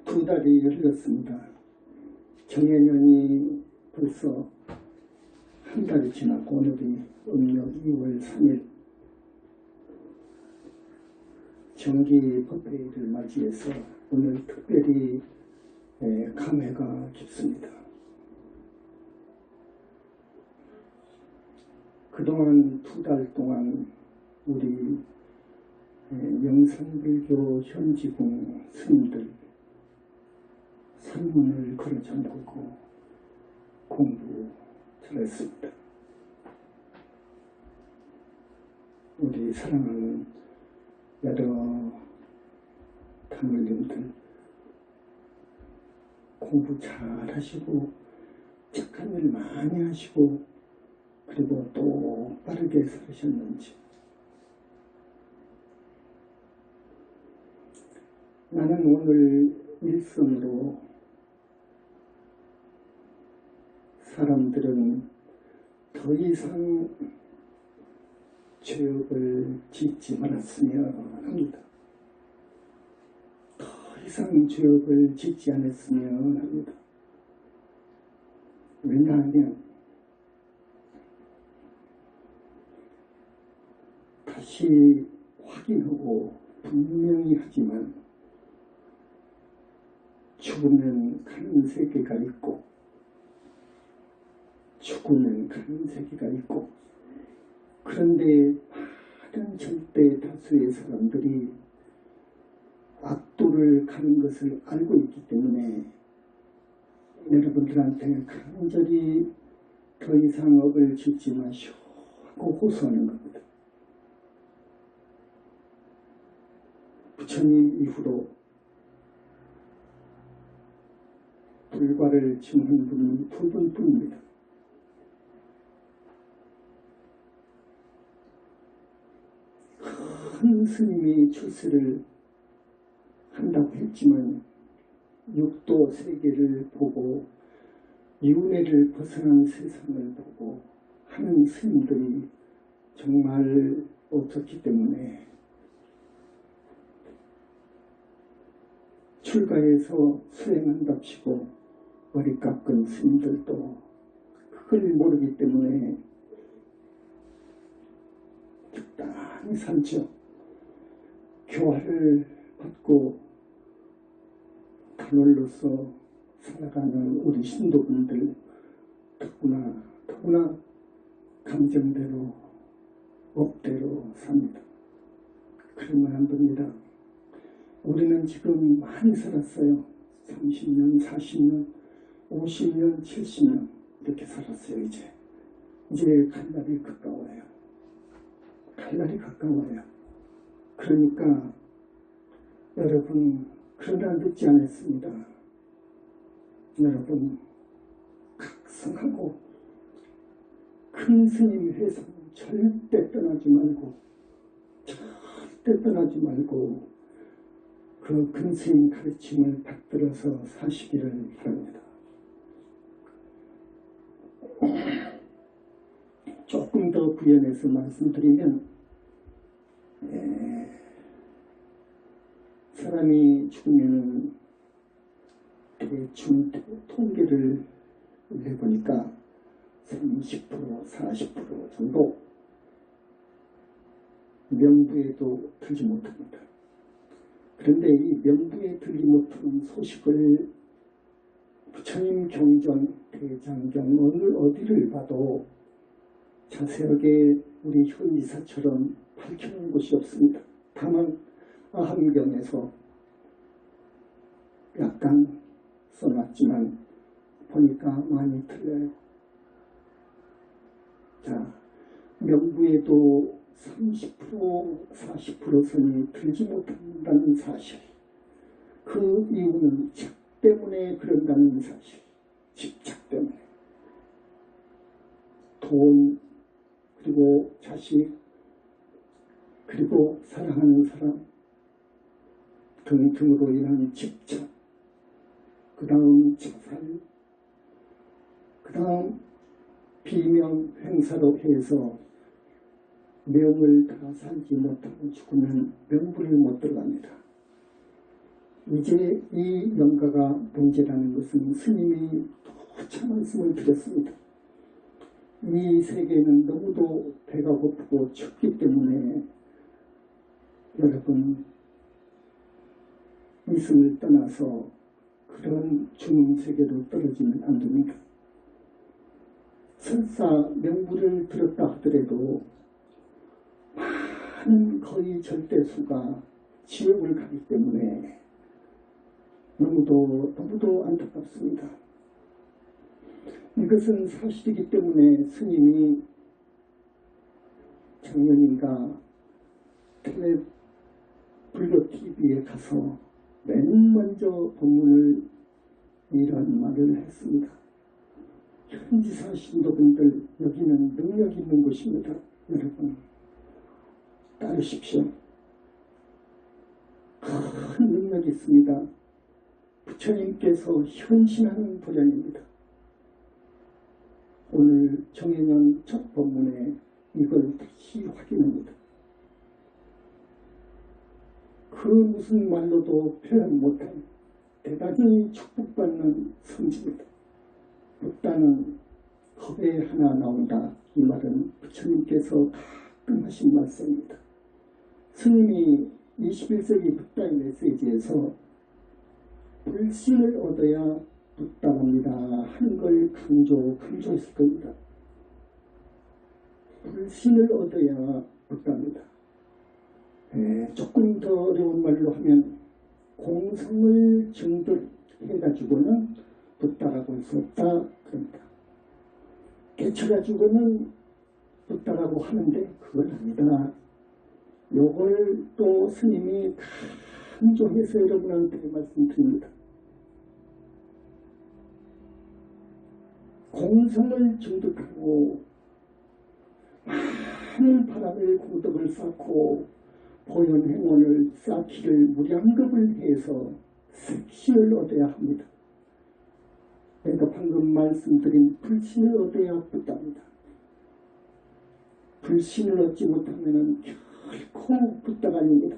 두 달이 흘렀습니다. 정해년이 벌써 한 달이 지났고 오늘이 음력 2월 3일 정기 법회를 맞이해서 오늘 특별히 감회가 깊습니다. 그동안 두 달 동안 우리 영산불교 현지궁 스님들 산문을 걸어 잠그고 공부 잘했습니다. 우리 사랑하는 여러 당을님들 공부 잘 하시고 착한 일 많이 하시고 그리고 또 빠르게 살으셨는지. 나는 오늘 일성으로 사람들은 더 이상 죄업을 짓지 말았으면 합니다. 더 이상 죄업을 짓지 않았으면 합니다. 왜냐하면 다시 확인하고 분명히 하지만 죽으면 가는 세계가 있고 죽으면 가는 세계가 있고 그런데 많은 절대 다수의 사람들이 악도를 가는 것을 알고 있기 때문에 여러분들한테 간절히 더 이상 업을 짓지 마시오 하고 호소하는 겁니다. 부처님 이후로 불과를 증한 분은 두 분뿐입니다. 큰 스님이 출세를 한다고 했지만 육도 세계를 보고 윤회를 벗어난 세상을 보고 하는 스님들이 정말 없었기 때문에 출가해서 수행한답시고 머리 깎은 스님들도 그걸 모르기 때문에 적당히 살죠. 교화를 받고 단월로서 살아가는 우리 신도분들 더구나 감정대로 업대로 삽니다. 그러면 안 됩니다. 우리는 지금 많이 살았어요. 30년, 40년, 50년, 70년 이렇게 살았어요. 이제 갈 날이 가까워요. 갈 날이 가까워요. 그러니까 여러분 그러나 늦지 않았습니다. 여러분 각성하고 큰 스님 회상 절대 떠나지 말고 그 큰 스님 가르침을 받들어서 사시기를 바랍니다. 조금 더 부연해서 말씀드리면 사람이 죽으면 대충 통계를 해보니까 30%, 40% 정도 명부에도 들지 못합니다. 그런데 이 명부에 들지 못하는 소식을 부처님 경전, 대장경 어디를 봐도 자세하게 우리 효이사처럼 밝혀놓은 곳이 없습니다. 다만 아함경에서 약간 써놨지만 보니까 많이 틀려요. 자, 명부에도 30%, 40% 선이 들지 못한다는 사실, 그 이유는 책 때문에 그런다는 사실, 집착 때문에. 돈, 그리고 자식, 그리고 사랑하는 사람 등으로 인한 집착, 그 다음 자살, 그 다음 비명 행사로 해서 명을 다 살지 못하고 죽으면 명부를 못 들어갑니다. 이제 이 영가가 문제라는 것은 스님이 누차 말씀을 드렸습니다. 이 세계는 너무도 배가 고프고 춥기 때문에 여러분 이승을 떠나서 그런 죽는 세계로 떨어지면 안 됩니다. 설사 명부를 들었다 하더라도 많은 거의 절대수가 지옥을 가기 때문에 너무도 안타깝습니다. 이것은 사실이기 때문에 스님이 작년인가 불교 TV에 가서 맨 먼저 법문을 이런 말을 했습니다. 현지사 신도분들, 여기는 능력 있는 곳입니다. 여러분 따르십시오. 큰 능력이 있습니다. 부처님께서 현신하는 도량입니다. 오늘 정해년 첫 법문에 이걸 다시 확인합니다. 그 무슨 말로도 표현 못한 대단히 축복받는 성지입니다. 붓다는 컵에 하나 나온다. 이 말은 부처님께서 가끔 하신 말씀입니다. 스님이 21세기 붓다의 메시지에서 불신을 얻어야 붓다랍니다 하는 걸 강조했을 겁니다. 불신을 얻어야 붓다입니다. 조금 더 어려운 말로 하면 공성을 증득해가지고는 붓다라고 할 수 없다 그럽니다. 깨쳐가지고는 붓다라고 하는데 그건 아니다. 요걸 또 스님이 강조해서 여러분한테 말씀드립니다. 공성을 증득하고 많은 바람을 공덕을 쌓고 보현행원을 쌓기를 무량겁을 해서 색신을 얻어야 합니다. 그러니까 방금 말씀드린 불신을 얻어야 붓다입니다. 불신을 얻지 못하면 결코 붓다가 아닙니다.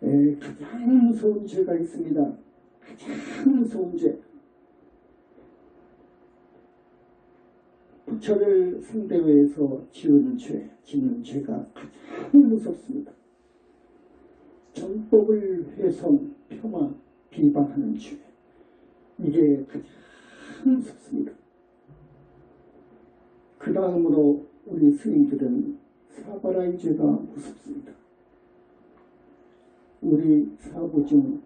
가장 무서운 죄가 있습니다. 가장 무서운 죄. 부처를 상대로 해서 짓는 죄가 가장 무섭습니다. 정법을 훼손, 폄하, 비방하는 죄. 이게 가장 무섭습니다. 그 다음으로 우리 스님들은 사바라의 죄가 무섭습니다. 우리 사부 중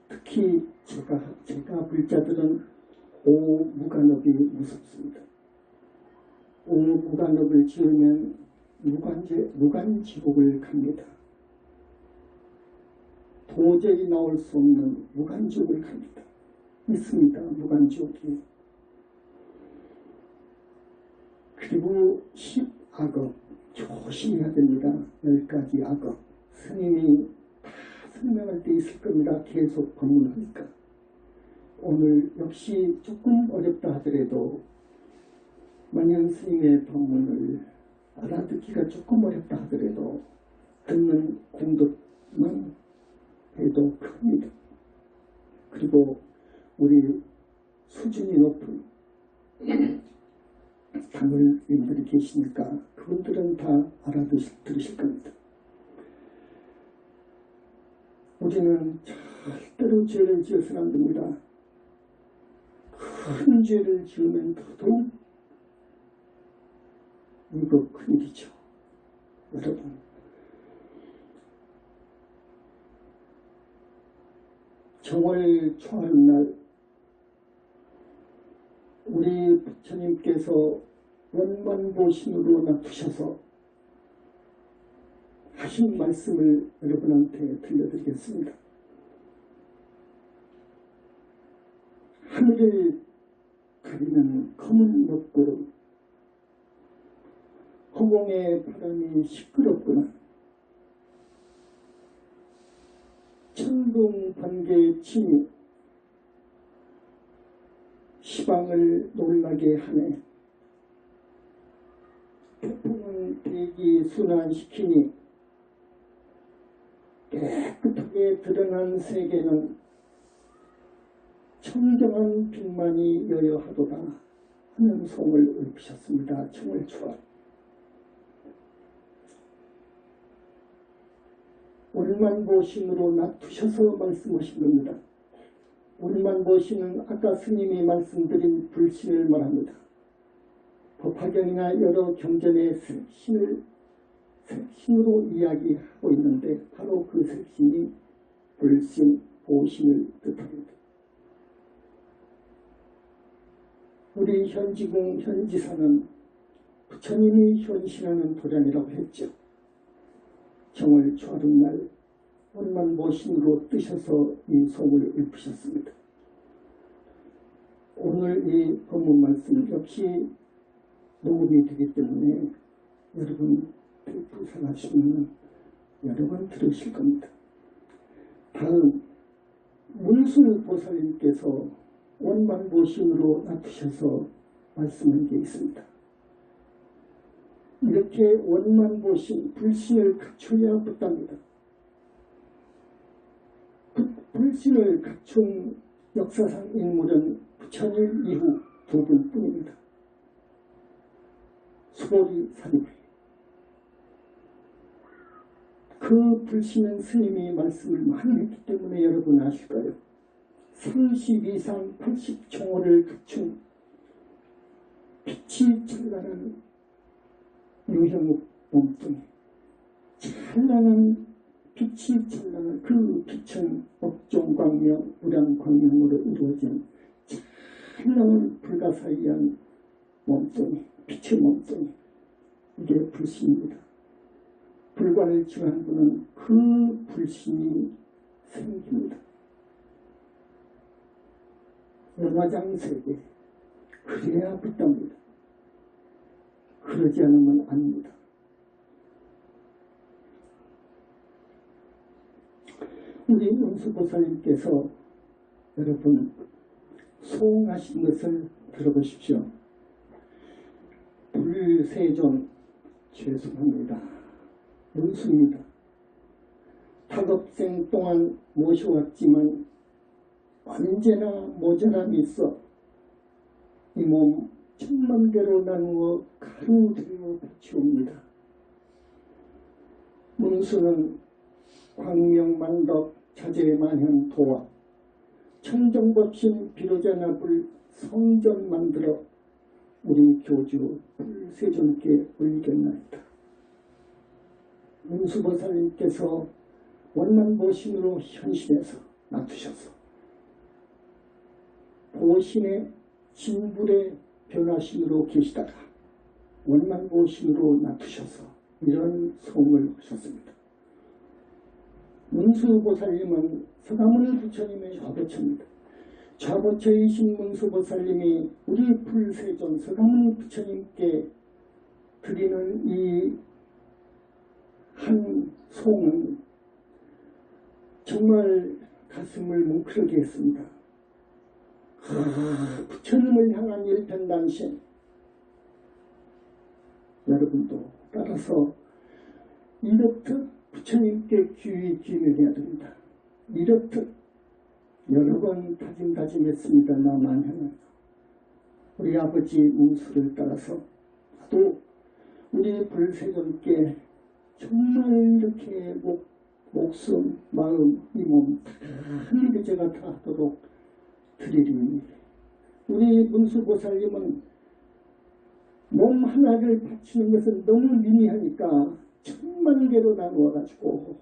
특히 제가 불자들은 오무간업이 무섭습니다. 오무간업을 지으면 무간지옥을 갑니다. 도저히 나올 수 없는 무간지옥을 갑니다. 있습니다. 무간지옥이. 그리고 10악업 조심해야 됩니다. 10가지 악업 스님이 다 설명할 때 있을 겁니다. 계속 법문하니까. 오늘 역시 조금 어렵다 하더라도 만약 스님의 법문을 알아듣기가 조금 어렵다 하더라도 듣는 공덕만 해도 큽니다. 그리고 우리 수준이 높은 당을님들이 계시니까 그분들은 다 알아들으실 겁니다. 우리는 절대로 죄를 지어서는 안 됩니다. 큰 죄를 지으면 더더욱 이거 큰일이죠. 여러분 정월 초하는 날 우리 부처님께서 원만보신으로 납두셔서 하신 말씀을 여러분한테 들려드리겠습니다. 하늘을 가리는 검은 먹구름, 허공의 바람이 시끄럽구나. 천둥 번개 침이 시방을 놀라게 하네. 태풍은 대기 순환시키니 깨끗하게 만족하게 드러난 세계는 청정한 빛만이 여여하도다 하는 송을 읊으셨습니다. 청월초합. 원만보신으로 놔두셔서 말씀하신 겁니다. 원만보신은 아까 스님이 말씀드린 불신을 말합니다. 법화경이나 여러 경전의 색신으로 이야기하고 있는데 바로 그 색신이 불신, 보신을 뜻합니다. 우리 현지궁 현지사는 부처님이 현신하는 도량이라고 했죠. 정월 초하룻날 원만보신으로 뜨셔서 이 송을 읊으셨습니다. 오늘 이 법문 말씀 역시 녹음이 되기 때문에 여러분 테이프 사가시면 여러 번 들으실 겁니다. 다음 문수보살님께서 원만보신으로 놔두셔서 말씀한 게 있습니다. 이렇게 원만보신, 불신을 갖춰야 붙답니다. 불신을 갖춘 역사상 인물은 부처님 이후 두 분뿐입니다. 수보리 사님. 그 불신은 스님이 말씀을 많이 했기 때문에 여러분 아실 거예요. 32상 80총호를 갖춘 빛이 찬란한 유형욱 몸뚱이, 찬란한 빛이 찬란한 그 빛은 업종광명, 우량광명으로 이루어진 찬란한 불가사의한 몸뚱이, 빛의 몸뚱이, 이게 불신입니다. 불관을 증한 분은 그 불신이 생깁니다. 영화장세계, 그래야 붙답니다. 그러지 않으면 아닙니다. 우리 문수보살님께서 여러분 소응하신 것을 들어보십시오. 불세존 죄송합니다. 문수입니다. 탁업생 동안 모셔왔지만 언제나 모자람이 있어 이 몸 1000만 개로 나누어 가루되어 바치옵니다. 문수는 광명만덕 자재만현 도와 천정법신 비로자나불 성전 만들어 우리 교주 불세존께 올리겠나이다. 문수보살님께서 원만보신으로 현신해서 놔두셔서 보신의 진불의 변화신으로 계시다가 원만보신으로 놔두셔서 이런 소음을 하셨습니다. 문수보살님은 서가모니 부처님의 좌보처입니다. 좌보처이신 문수보살님이 우리 불세존 서가모니 부처님께 드리는 이 한 송은 정말 가슴을 뭉클하게 했습니다. 부처님을 향한 일편단심, 여러분도 따라서 이렇듯 부처님께 귀히 기능해야 됩니다. 이렇듯 여러 번 다짐했습니다. 나만 향해서 우리 아버지 문수를 따라서 또 우리 불세존께 정말 이렇게 목숨, 마음, 이 몸 다 흘리게 제가 다 하도록 드리리니 우리 문수보살님은 몸 하나를 바치는 것은 너무 미미하니까 1000만 개로 나누어 가지고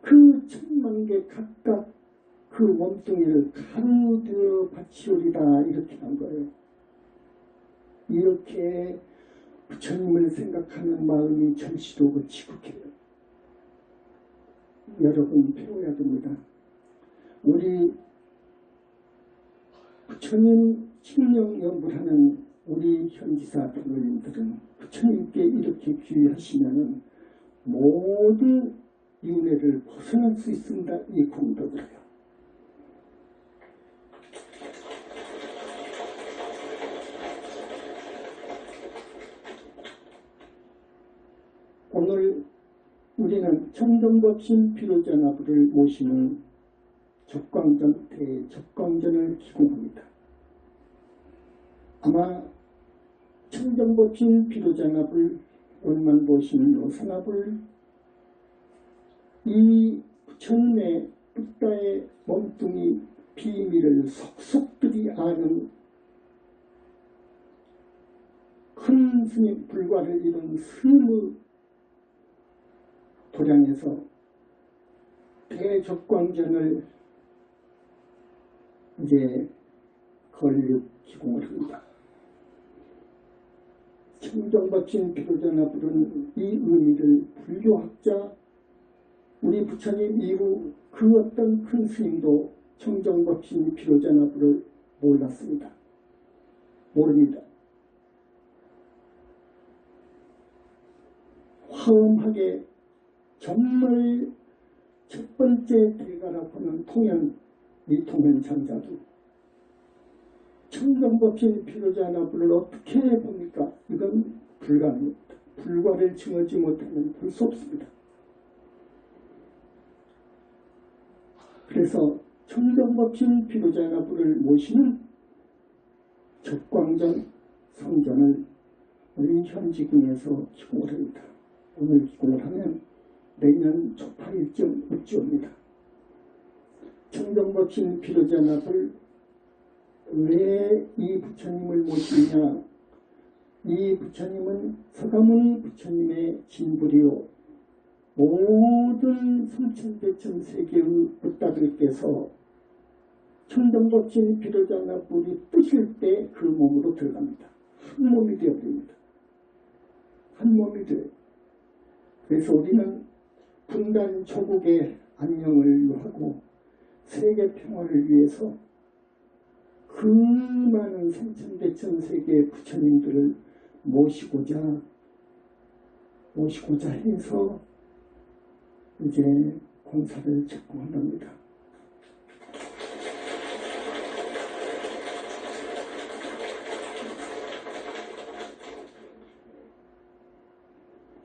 그 1000만 개 각각 그 몸뚱이를 가루되어 바치오리다 이렇게 한 거예요. 이렇게 부처님을 생각하는 마음이 절시도고 지극해요. 여러분 배워야 됩니다. 우리 부처님 칙령 연불하는 우리 현지사 부모님들은 부처님께 이렇게 귀하시면은 모든 윤회를 벗어날 수 있습니다. 이 공덕으로요. 오늘 우리는 청정법신 비로자나불을 모시는 적광전 대적광전을 기공합니다. 아마 청정법신 비로자나불 원만 보시는 로사나불 이 부처님의 붓다의 몸뚱이 비밀을 속속들이 아는 큰 스님 불과를 이룬 스님의 도량에서 대적광전을 이제 건립 기공을 합니다. 청정법신 비로자나불은 이 의미를 불교학자 우리 부처님 이후 그 어떤 큰 스님도 청정법신 비로자나불을 몰랐습니다. 모릅니다. 화엄하게 정말 첫 번째 대가라고 하는 통연 미통연 장자도 청정법신 비로자나불을 어떻게 봅니까? 이건 불가능합니다. 불과를 증하지 못하면 볼 수 없습니다. 그래서 청정법신 비로자나불을 모시는 적광전 성전을 우리 현지궁에서 기공을 합니다. 오늘 기공을 하면 내년 초파일쯤 입주합니다. 청정법신 비로자나불 왜 이 부처님을 모시느냐? 이 부처님은 서가모니 부처님의 진불이요 모든 성천대천 세계의 붓다들께서 청정법신 비로자나불이 뜨실 때 그 몸으로 들어갑니다. 한 몸이 되어버립니다. 한 몸이 돼요. 그래서 우리는 분단 조국의 안녕을 요하고 세계 평화를 위해서 그 많은 성천대천 세계의 부처님들을 모시고자 해서 이제 공사를 착공한답니다.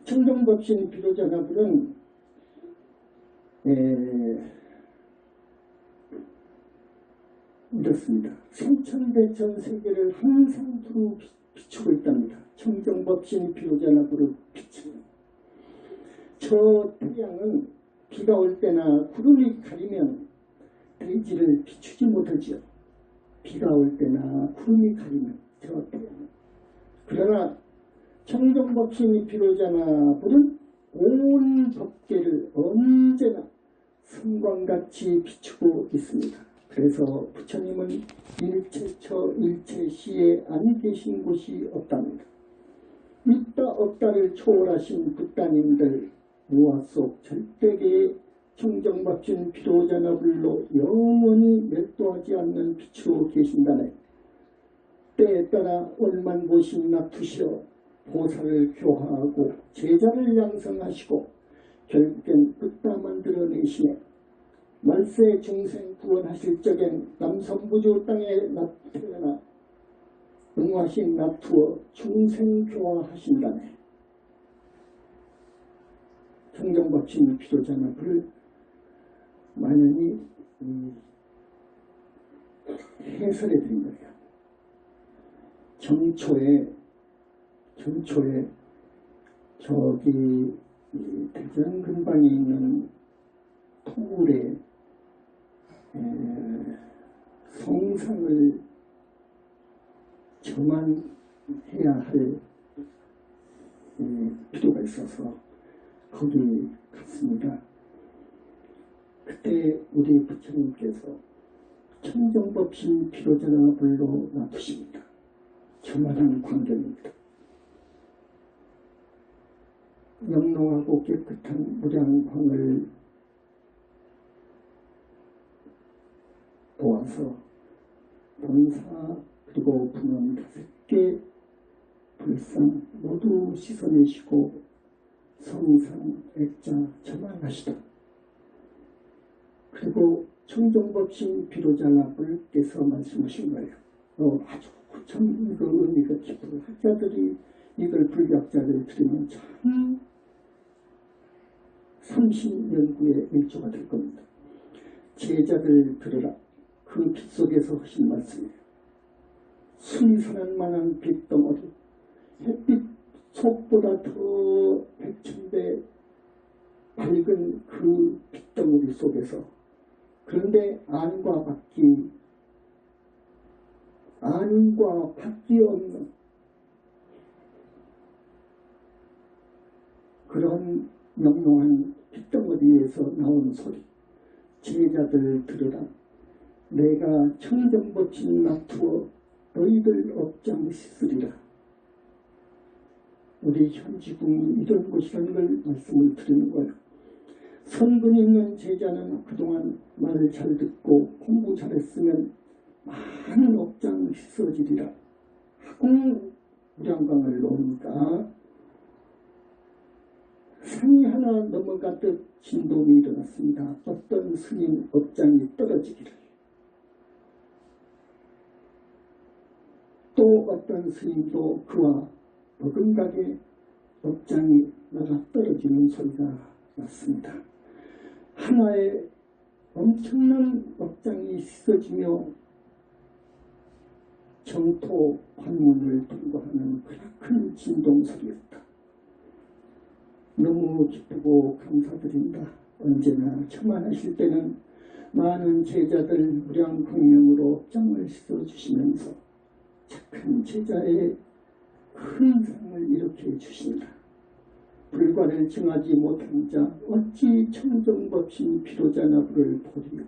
청정법신 비로자나불은 이렇습니다. 성천대천 세계를 항상 두루 비추고 있답니다. 청정법신 비로자나불을 비추는 저 태양은 비가 올 때나 구름이 가리면 대지를 비추지 못하지요. 비가 올 때나 구름이 가리면 저 태양은. 그러나 청정법신 비로자나불은 온 법계를 언제나 성광같이 비추고 있습니다. 그래서 부처님은 일체처 일체시에 안 계신 곳이 없답니다. 있다 없다를 초월하신 붓다님들 무화 속 절대계의 청정법신 비로자나불로 영원히 멸도하지 않는 빛으로 계신다네. 때에 따라 원만보신 낙투시어 보살을 교화하고 제자를 양성하시고 결국엔 붓다 만들어내시네. 말세 중생 구원하실 적엔 남선부주 땅에 태어나 응화신 납투어 중생 교화하신다네. 청정법신 비로자나불을 만연히 해설해 드린 거예요. 정초에 저기 대전 근방에 있는 토굴에 성상을 점안해야 할 필요가 있어서 거기 갔습니다. 그때 우리 부처님께서 청정법신 비로자나불로 놔두십니다. 저만한 광경입니다. 영롱하고 깨끗한 무량광을 보아서 본사 그리고 분원 5개 불상 모두 씻어내시고 성상 액자 저만하시다. 그리고 청정법신 비로자나불께서 말씀하신 거예요. 아주 참 이거 의미가 깊고 학자들이 이걸 불교학자들 들으면 참 30년구의 일조가 될 겁니다. 제자들 들으라. 그 빛 속에서 하신 말씀이에요. 순산한 만한 빛덩어리, 햇빛 속보다 더 백천배 밝은 그 빛덩어리 속에서, 그런데 안과 밖이 없는 그런 영롱한 빛덩어리에서 나온 소리. 제자들 들으라. 내가 청정법진 납투어 너희들 업장 씻으리라. 우리 현지궁이 이런 곳이라는 걸 말씀을 드리는 거예요. 선분 있는 제자는 그동안 말을 잘 듣고 공부 잘했으면 많은 업장 씻어지리라 하고 무량광을 놓으니까 산이 하나 넘어가듯 진동이 일어났습니다. 어떤 스님 업장이 떨어지기를, 또 어떤 스님도 그와 버금가게 업장이 나가 떨어지는 소리가 났습니다. 하나의 엄청난 업장이 씻어지며 정토 관문을 통과하는 큰 진동 소리였다. 너무 기쁘고 감사드린다. 언제나 처만하실 때는 많은 제자들 무량광명으로 업장을 씻어주시면서 착한 제자의 큰 상을 일으켜 주신다. 불과를 정하지 못한 자 어찌 청정법신 피로자나부를 보리요.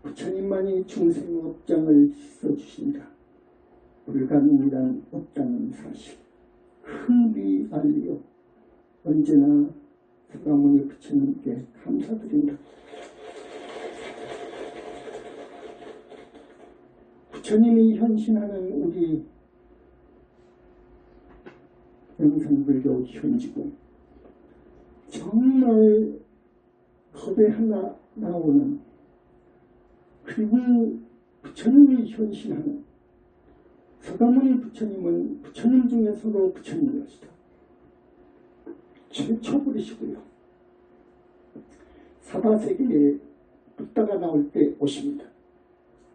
부처님만이 중생 업장을 씻어주신다. 불가능이란 없다는 사실 흥비 알리요. 언제나 사가모니 부처님께 감사드린다. 부처님이 현신하는 우리 영산불교 현지궁, 정말 겁에 하나 나오는, 그리고 부처님이 현신하는 서가모니 부처님은 부처님 중에서도 부처님이시다. 최초불이시고요. 사바세계에 붓다가 나올 때 오십니다.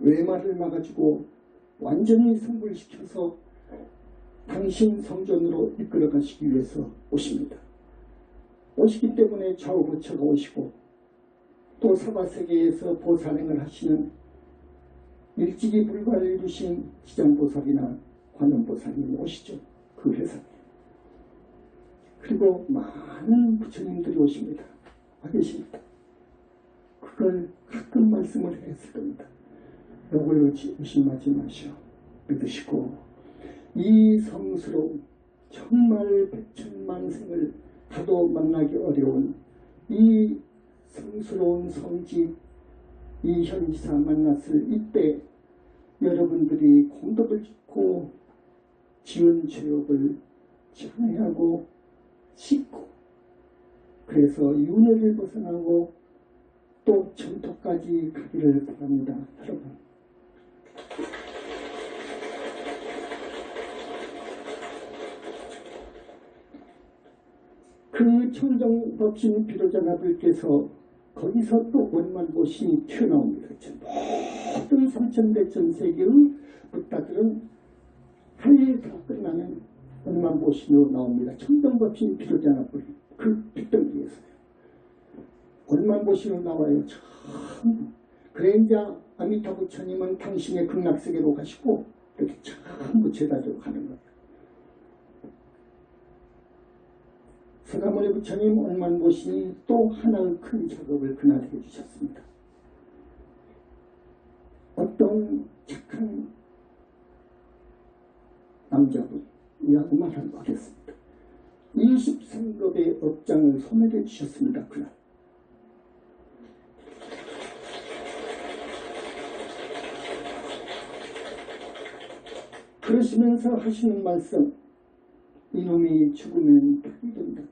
외말을 막아주고 완전히 성불시켜서 당신 성전으로 이끌어 가시기 위해서 오십니다. 오시기 때문에 좌우부처가 오시고, 또 사바세계에서 보살행을 하시는 일찍이 불과를 이루신 지장보살이나 관음보살이 오시죠. 그 회사에. 그리고 많은 부처님들이 오십니다. 와 계십니다. 그걸 가끔 말씀을 했을 겁니다. 요걸 의심하지 마시오. 믿으시고, 이 성스러운, 정말 백천만생을 가도 만나기 어려운 이 성스러운 성지, 이 현지사 만났을 이때 여러분들이 공덕을 짓고 지은 죄업을 참회하고 씻고, 그래서 윤회를 벗어나고 또 전토까지 가기를 바랍니다. 여러분, 그 청정법신 비로자나들께서 거기서 또 원만보신이 튀어나옵니다. 모든 삼천대천 세계의 붓다들은 하루에 다 끝나면 원만보신으로 나옵니다. 청정법신 비로자나불, 그 빗덩이에서요. 원만보신으로 나와요. 참. 그래 이제 아미타 부처님은 당신의 극락세계로 가시고 이렇게 전부 제자들로 가는 거예요. 서가모니 부처님 원만보신이 또 하나의 큰 작업을 그날 해주셨습니다. 어떤 착한 남자분이라고 말하겠습니다. 23급의 업장을 소멸해 주셨습니다. 그날. 그러시면서 하시는 말씀, 이놈이 죽으면 닭이 된다.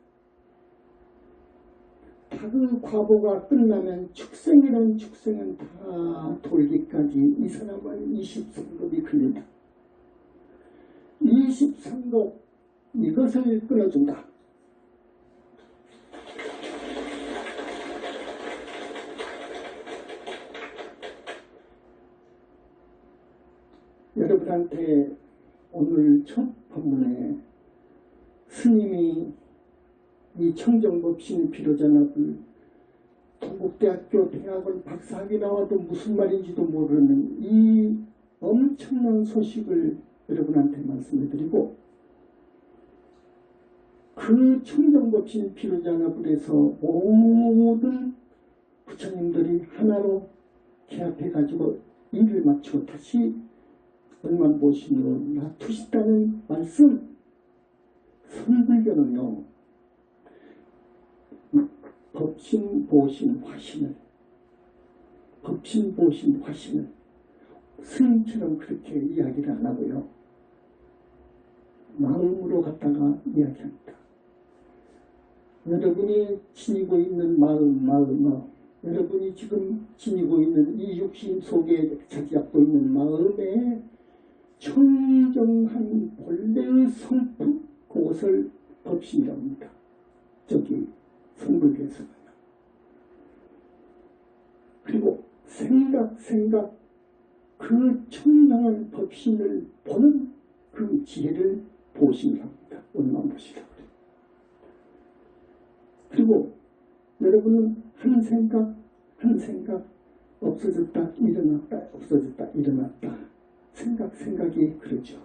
닭의 과보가 끝나면 축생이란 축생은 다 돌기까지 이 사람은 23급이 걸린다. 23급 이것을 끊어준다. 여러분한테 오늘 첫 법문에 스님이 이 청정법신 비로자납을 동국대학교 대학원 박사학위 나와도 무슨 말인지도 모르는 이 엄청난 소식을 여러분한테 말씀해드리고, 그 청정법신 비로자납을 해서 모든 부처님들이 하나로 개합해가지고 일을 마치고 다시 원만보신으로 놔두시다는 말씀. 선불교는요, 법신보신 화신을, 법신보신 화신을 스님처럼 그렇게 이야기를 안 하고요, 마음으로 갖다가 이야기합니다. 여러분이 지니고 있는 마음, 여러분이 지금 지니고 있는 이 육신 속에 자리 잡고 있는 마음에 청정한 본래의 성품, 그것을 법신이라고 합니다. 저기 선불교에서는. 그리고 생각, 그 청정한 법신을 보는 그 지혜를 보신이라고 합니다. 원만보시라고 해요. 그리고 여러분은 한 생각 없어졌다 일어났다, 없어졌다 일어났다, 생각이 그러죠.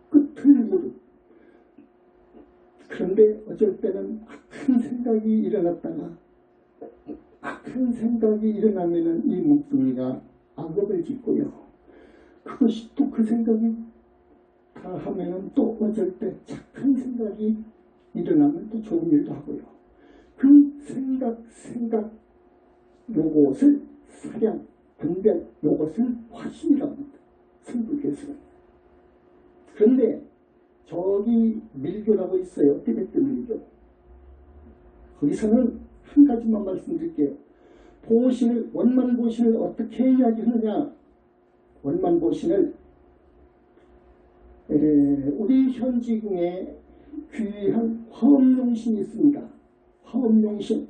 끝을 모르. 그런데 어쩔 때는 악한 생각이 일어났다가, 악한 생각이 일어나면은 이 몸뚱이가 악업을 짓고요, 그것이 또 그 생각이 다 하면은 또 어쩔 때 착한 생각이 일어나면 또 좋은 일도 하고요. 그 생각 요것을 사량, 분별, 요것을 화신이라고 합니다. 선불교에서는. 그런데 저기 밀교라고 있어요. 티베트 밀교. 거기서는 한 가지만 말씀드릴게요. 보신을, 원만보신을 어떻게 이야기하느냐. 원만보신을 우리 현지궁에 귀한 화엄용신이 있습니다. 화엄용신.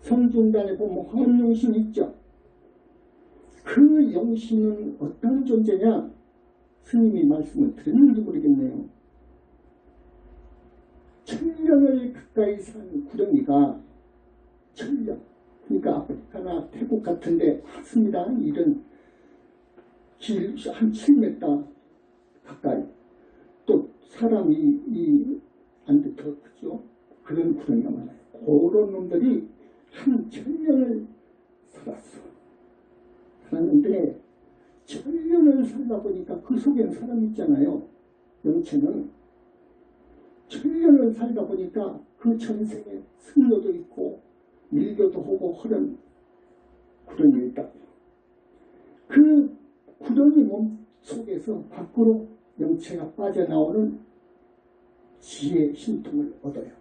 성중단에 보면 화엄용신이 있죠. 그 용신은 어떤 존재냐? 스님이 말씀을 드렸는지 모르겠네요. 천년을 가까이 산 구덩이가, 천년, 그러니까 아프리카나 태국 같은데 맞습니다. 이런 길 한 7m 가까이, 또 사람이 안 돼 더 크죠. 그런 구덩이가 많아요. 그런 놈들이 한 천년을 살았는데, 천년을 살다 보니까 그 속에는 사람이 있잖아요. 영체는. 천년을 살다 보니까 그 전생에 승려도 있고 밀교도 하고 하는 구덩이에 있다. 그 구덩이 몸 속에서 밖으로 영체가 빠져나오는 지혜의 신통을 얻어요.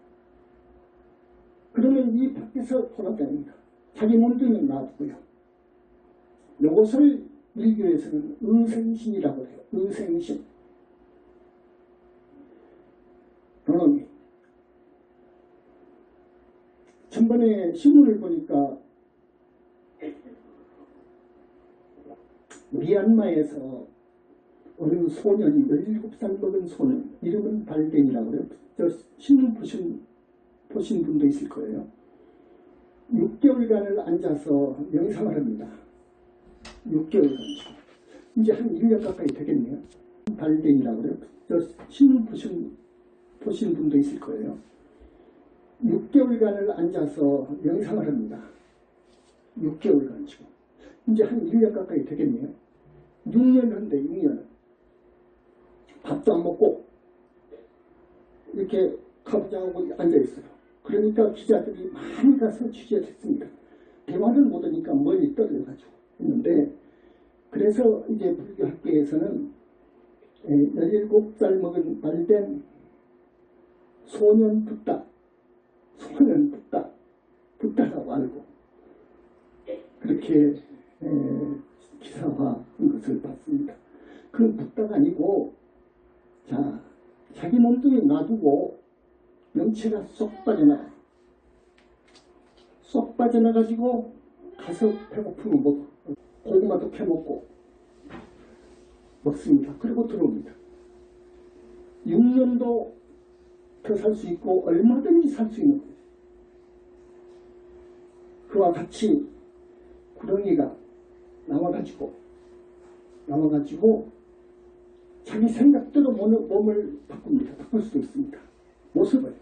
그러면 이 밖에서 돌아다닙니다. 자기 몸뚱이는 놔두고요. 이것을 밀교에서는 의생신이라고 해요. 의생신. 그놈이. 전번에 신문을 보니까 미얀마에서 어느 소년이 17살 먹은 소년, 이름은 발덴이라고 해요. 저 신문 보신 분도 있을 거예요. 6개월간을 앉아서 명상을 합니다. 6개월간. 이제 한 1년 가까이 되겠네요. 발덴이라고 그래요. 저 신문 보신 분도 있을 거예요. 6개월간을 앉아서 명상을 합니다. 6개월간 지금. 이제 한 1년 가까이 되겠네요. 6년 한데 6년. 밥도 안 먹고 이렇게 가부장하고 앉아있어요. 그러니까 기자들이 많이 가서 취재를 했습니다. 대화를 못하니까 멀리 떨어져가지고 했는데, 그래서 이제 불교학계에서는 17살 먹은 발된 소년 붓다라고 알고 그렇게 기사화한 것을 봤습니다. 그 붓다가 아니고, 자, 자기 몸뚱이 놔두고 영체가 쏙 빠져나가지고 가서 배고프면 먹고, 고구마도 캐먹고, 먹습니다. 그리고 들어옵니다. 6년도 더 살 수 있고 얼마든지 살 수 있는 거죠. 그와 같이 구렁이가 나와가지고 자기 생각대로 몸을 바꿉니다. 바꿀 수도 있습니다. 모습을.